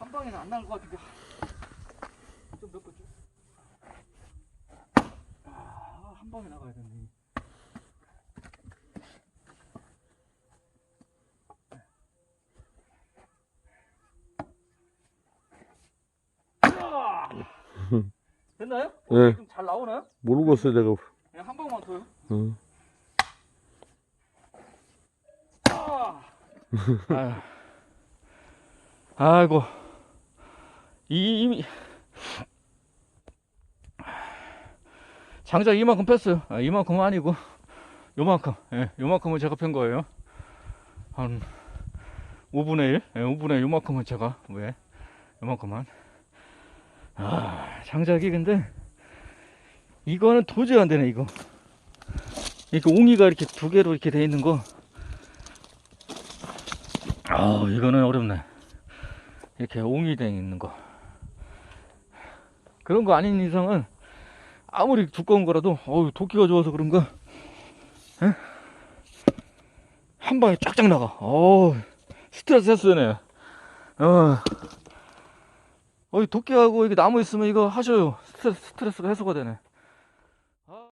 한 방에는 안 나올 것 같은데. 좀 몇 번 좀. 한 방에 나가야 되네. 됐나요? 네. 좀 잘 나오나요? 모르겠어요, 내가. 그냥 한 방만 더요. 응. 아이고. 이미 장작 이만큼 폈어요. 이만큼은 아니고 요만큼. 예, 요만큼은 제가 편 거예요. 한 5분의 1. 예, 5분의 1 요만큼은 제가 왜 요만큼만. 장작이 근데 이거는 도저히 안 되네. 이거 이렇게 옹이가 이렇게 두 개로 이렇게 돼 있는 거. 이거는 어렵네. 이렇게 옹이 돼 있는 거. 그런 거 아닌 이상은 아무리 두꺼운 거라도 도끼가 좋아서 그런가 한 방에 쫙쫙 나가. 스트레스 했어요. 도끼하고 이게 나무 있으면 이거 하셔요. 스트레스가 해소가 되네.